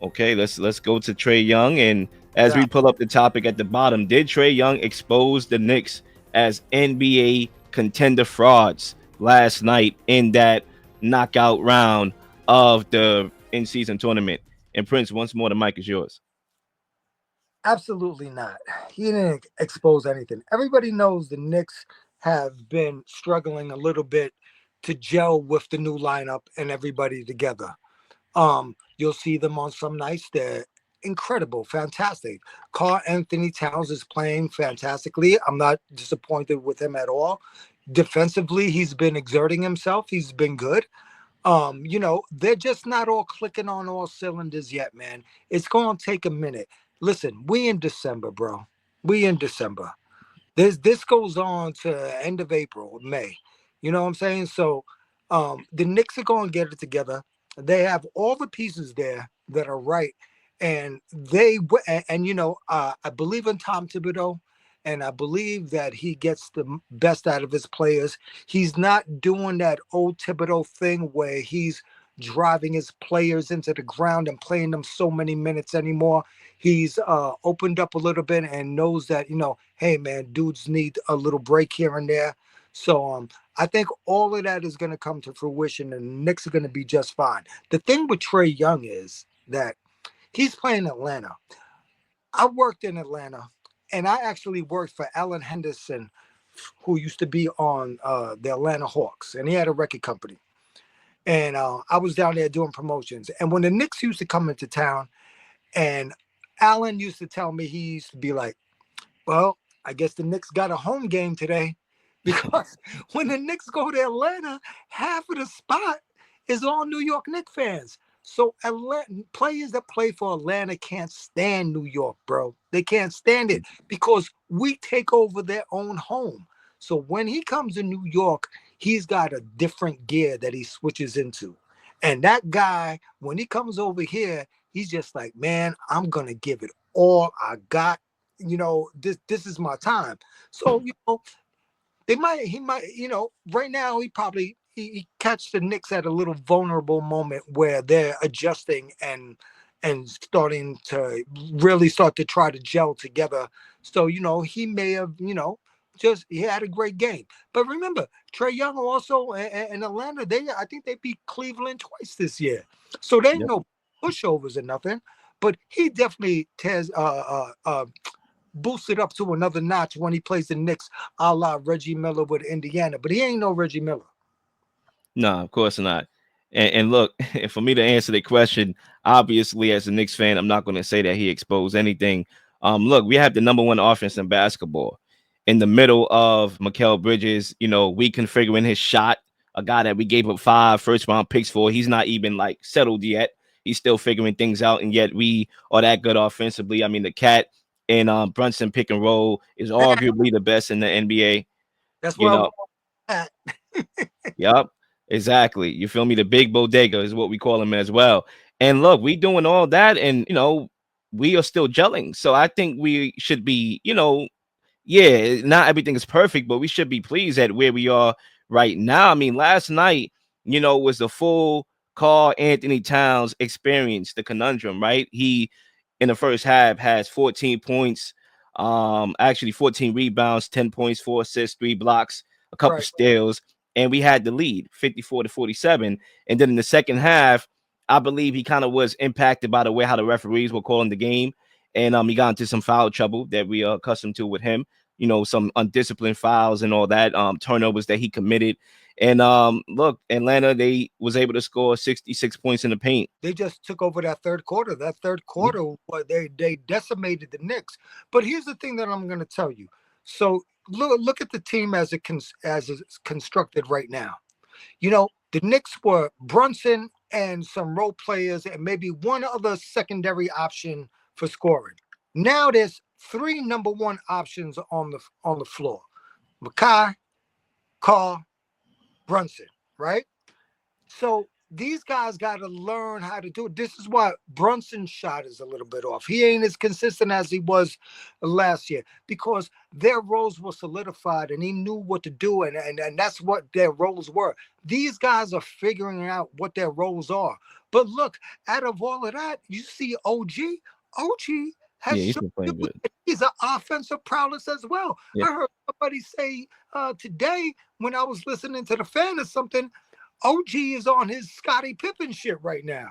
Okay, let's go to Trae Young, and as we Exactly. pull up the topic at the bottom, did Trae Young expose the Knicks as NBA contender frauds last night in that knockout round of the in-season tournament? And Prince, once more, the mic is yours. Absolutely not. He didn't expose anything. Everybody knows the Knicks have been struggling a little bit to gel with the new lineup and everybody together. You'll see them on some nights. They're incredible, fantastic. Carl Anthony Towns is playing fantastically. I'm not disappointed with him at all. Defensively, he's been exerting himself. He's been good. They're just not all clicking on all cylinders yet, man. It's gonna take a minute. Listen, we in December, bro. We in December. This goes on to end of April, May. You know what I'm saying? So the Knicks are gonna get it together. They have all the pieces there that are right. And I believe in Tom Thibodeau, and I believe that he gets the best out of his players. He's not doing that old Thibodeau thing where he's driving his players into the ground and playing them so many minutes anymore. He's opened up a little bit and knows that, hey man, dudes need a little break here and there. So I think all of that is going to come to fruition, and the Knicks are going to be just fine. The thing with Trae Young is that he's playing Atlanta. I worked in Atlanta, and I actually worked for Alan Henderson, who used to be on the Atlanta Hawks, and he had a record company. And I was down there doing promotions. And when the Knicks used to come into town, and Alan used to tell me, he used to be like, well, I guess the Knicks got a home game today. Because when the Knicks go to Atlanta, half of the spot is all New York Knicks fans. So Atlanta, players that play for Atlanta can't stand New York, bro. They can't stand it because we take over their own home. So when he comes to New York, he's got a different gear that he switches into. And that guy, when he comes over here, he's just like, man, I'm gonna give it all I got. This is my time. So he might, right now he catch the Knicks at a little vulnerable moment where they're adjusting and starting to really start to try to gel together. So he may have, just he had a great game. But remember, Trae Young also in Atlanta, I think they beat Cleveland twice this year. So they ain't Yep. no pushovers or nothing. But he definitely boosts it up to another notch when he plays the Knicks, a la Reggie Miller with Indiana. But he ain't no Reggie Miller. No, of course not. And look, for me to answer the question, obviously, as a Knicks fan, I'm not going to say that he exposed anything. Look, we have the number one offense in basketball in the middle of Mikal Bridges, reconfiguring his shot, a guy that we gave up 5 first-round picks for. He's not even like settled yet. He's still figuring things out, and yet we are that good offensively. I mean, the cat and Brunson pick and roll is arguably the best in the NBA. That's You where I know, want that. Yep, exactly. You feel me? The big bodega is what we call him as well. And look, we doing all that, and we are still gelling. So I think we should be, yeah, not everything is perfect, but we should be pleased at where we are right now. I mean, last night, was the full Carl Anthony Towns experience, the conundrum, right? He in the first half has 14 points, actually 14 rebounds, 10 points, 4 assists, 3 blocks, a couple Right. steals, and we had the lead 54-47. And then in the second half, I believe he kind of was impacted by the way how the referees were calling the game. And he got into some foul trouble that we are accustomed to with him. Some undisciplined fouls and all that, turnovers that he committed. And look, Atlanta, they was able to score 66 points in the paint. They just took over that third quarter. That third Yeah. quarter, they decimated the Knicks. But here's the thing that I'm going to tell you. So look at the team as it's constructed right now. The Knicks were Brunson and some role players and maybe one other secondary option for scoring. Now there's three number one options on the floor. Makai, Carr, Brunson, right? So these guys got to learn how to do it. This is why Brunson's shot is a little bit off. He ain't as consistent as he was last year because their roles were solidified and he knew what to do. And that's what their roles were. These guys are figuring out what their roles are. But look, out of all of that, you see OG. OG has Yeah, he's shown been you playing good. he's an offensive prowess as well. Yeah, I heard somebody say today when I was listening to the fan or something, OG is on his Scottie Pippen shit right now.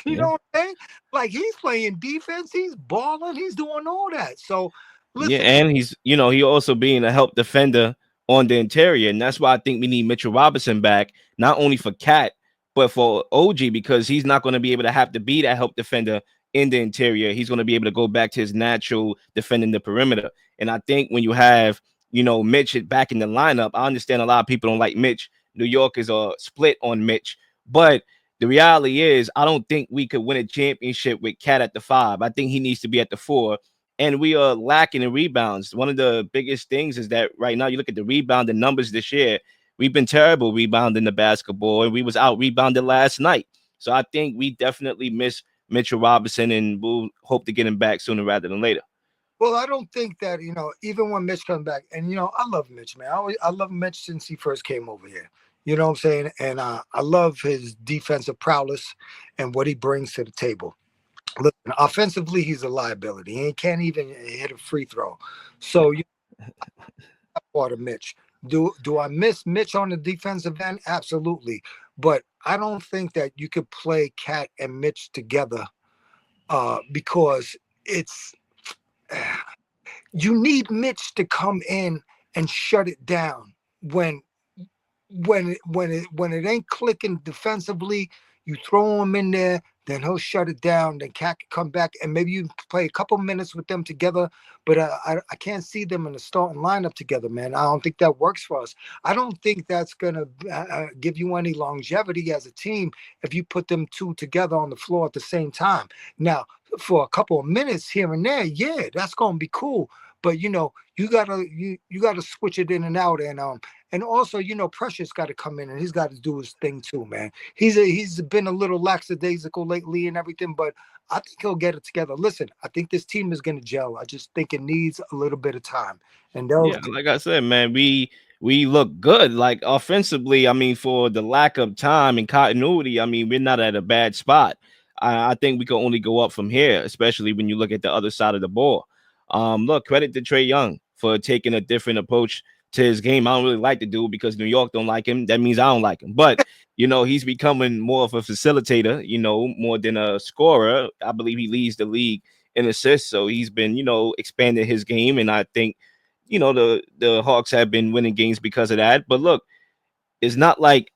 You yeah. know what I'm saying? Like he's playing defense, he's balling, he's doing all that. So Yeah, listen, and he's he also being a help defender on the interior, and that's why I think we need Mitchell Robinson back, not only for Cat but for OG because he's not going to be able to have to be that help defender in the interior. He's going to be able to go back to his natural defending the perimeter. And I think when you have Mitch back in the lineup, I understand a lot of people don't like Mitch. New York is a split on Mitch, but the reality is I don't think we could win a championship with Cat at the 5. I think he needs to be at the 4, and we are lacking in rebounds. One of the biggest things is that right now you look at the rebounding numbers this year. We've been terrible rebounding the basketball, and we was out rebounded last night. So I think we definitely miss Mitchell Robinson, and we'll hope to get him back sooner rather than later. well, I don't think that, even when Mitch comes back, and I love Mitch, man. I love Mitch since he first came over here. You know what I'm saying? And I love his defensive prowess and what he brings to the table. Listen, offensively, he's a liability. He can't even hit a free throw. So part of Mitch. Do I miss Mitch on the defensive end? Absolutely. But I don't think that you could play Cat and Mitch together because it's you need Mitch to come in and shut it down when it ain't clicking defensively, you throw him in there, then he'll shut it down. Then Cat can come back, and maybe you play a couple minutes with them together. But I can't see them in the starting lineup together, man. I don't think that works for us. I don't think that's gonna give you any longevity as a team if you put them two together on the floor at the same time. Now, for a couple of minutes here and there, yeah, that's gonna be cool. But you gotta switch it in and out, and also, Precious got to come in and he's got to do his thing too, man. He's been a little lackadaisical lately and everything, but I think he'll get it together. Listen, I think this team is going to gel. I just think it needs a little bit of time, and they'll. Yeah, like I said, man, we look good. Like offensively, I mean, for the lack of time and continuity, I mean, we're not at a bad spot. I think we can only go up from here, especially when you look at the other side of the ball. Look, credit to Trae Young for taking a different approach to his game. I don't really like the dude because New York don't like him. That means I don't like him. But he's becoming more of a facilitator, more than a scorer. I believe he leads the league in assists. So he's been, expanding his game. And I think the Hawks have been winning games because of that. But look, it's not like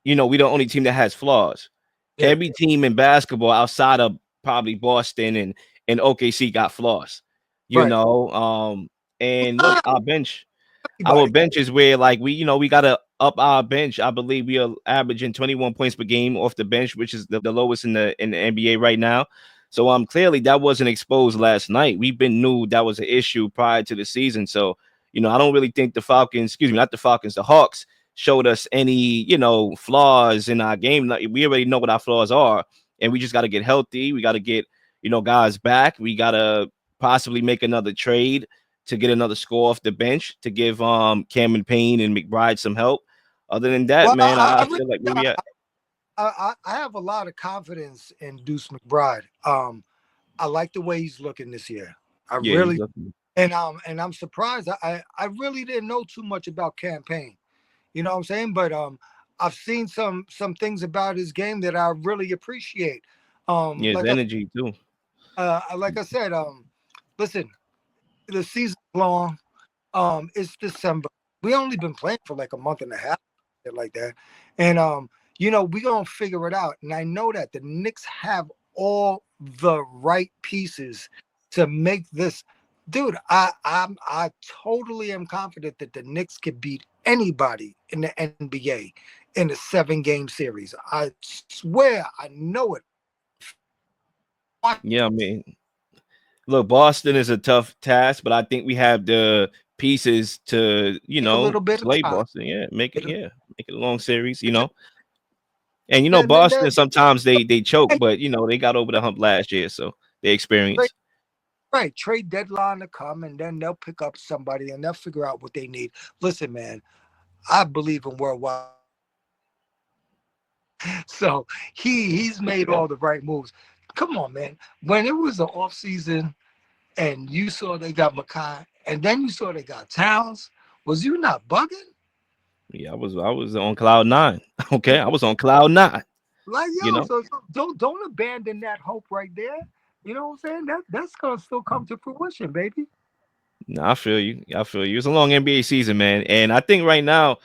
we the only team that has flaws. Yeah, Every team in basketball outside of probably Boston and OKC got flaws. You right. know, and look, Not our everybody. bench is where like we gotta up our bench. I believe we are averaging 21 points per game off the bench, which is the lowest in the NBA right now. So clearly that wasn't exposed last night. We've been knew that was an issue prior to the season. So I don't really think the Falcons, excuse me, not the Falcons, the Hawks showed us any flaws in our game. Like, we already know what our flaws are, and we just got to get healthy. We got to get guys back. We got to possibly make another trade to get another score off the bench to give Cameron Payne and McBride some help. Other than that, Well, man, I I really, feel like where I, we at. I have a lot of confidence in Deuce McBride. I like the way he's looking this year. I Yeah, he's really, looking. and I'm surprised. I really didn't know too much about campaign. You know what I'm saying? But I've seen some things about his game that I really appreciate. Um, Yeah, his like I energy too. like I said, listen, the season's long. It's December. We only been playing for like a month and a half, shit like that, and we gonna figure it out. And I know that the Knicks have all the right pieces to make this. Dude, I totally am confident that the Knicks could beat anybody in the NBA in a 7-game series. I swear, I know it. Yeah, I mean, look, Boston is a tough task, but I think we have the pieces to Take a little bit of slay time. Boston. Yeah, make it a long series. And Then Boston sometimes they choke, hey, but they got over the hump last year, so they trade, experience. right, trade deadline to come, and then they'll pick up somebody and they'll figure out what they need. Listen, man, I believe in worldwide domination. So he's made all the right moves. Come on, man. When it was the off season and you saw they got Makai, and then you saw they got Towns, was you not bugging? Yeah, I was on cloud nine. Okay, I was on cloud nine. Like, You yo, know, so don't abandon that hope right there. You know what I'm saying? That's gonna still come to fruition, baby. nah, I feel you. I feel you. It's a long NBA season, man, and I think right now,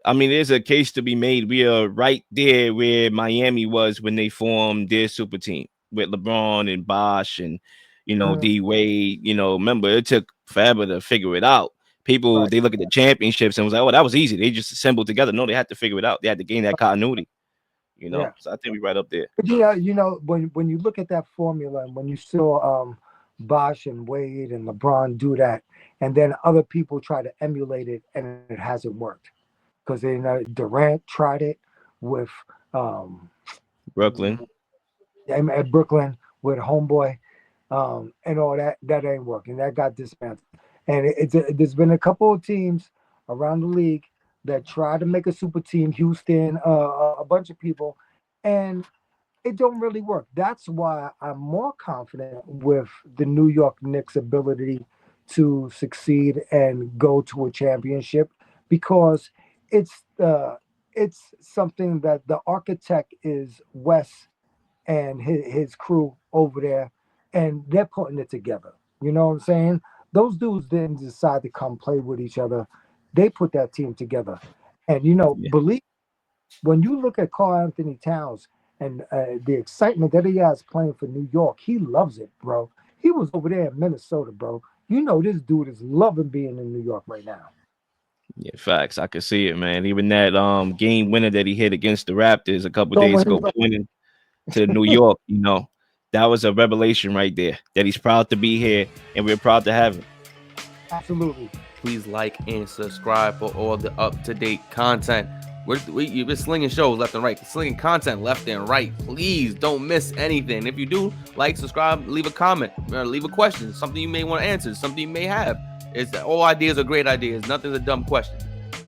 I mean, there's a case to be made. We are right there where Miami was when they formed their super team with LeBron and Bosh and Mm, D Wade. Remember it took forever to figure it out. People right. they look at the championships and was like, "Oh, that was easy. They just assembled together." No, they had to figure it out. They had to gain that continuity. Yeah. So I think we right up there. But when you look at that formula and when you saw Bosh and Wade and LeBron do that, and then other people try to emulate it and it hasn't worked. Because Durant tried it with um Brooklyn. at Brooklyn with Homeboy, and all that. That ain't working. That got dismantled. And there's been a couple of teams around the league that tried to make a super team. Houston, a bunch of people, and it don't really work. That's why I'm more confident with the New York Knicks' ability to succeed and go to a championship because it's it's something that the architect is Wes and his crew over there, and they're putting it together. You know what I'm saying? Those dudes didn't decide to come play with each other. They put that team together. And Yeah, believe when you look at Carl Anthony Towns and the excitement that he has playing for New York, he loves it, bro. He was over there in Minnesota, bro. This dude is loving being in New York right now. yeah, facts. I could see it, man. Even that game winner that he hit against the Raptors a couple So days when ago, pointing to New York, that was a revelation right there. That he's proud to be here, and we're proud to have him. absolutely. Please like and subscribe for all the up-to-date content. You've been slinging shows left and right, slinging content left and right. Please don't miss anything. If you do, like, subscribe, leave a comment, or leave a question, something you may want to answer, something you may have. All ideas are great ideas. Nothing's a dumb question.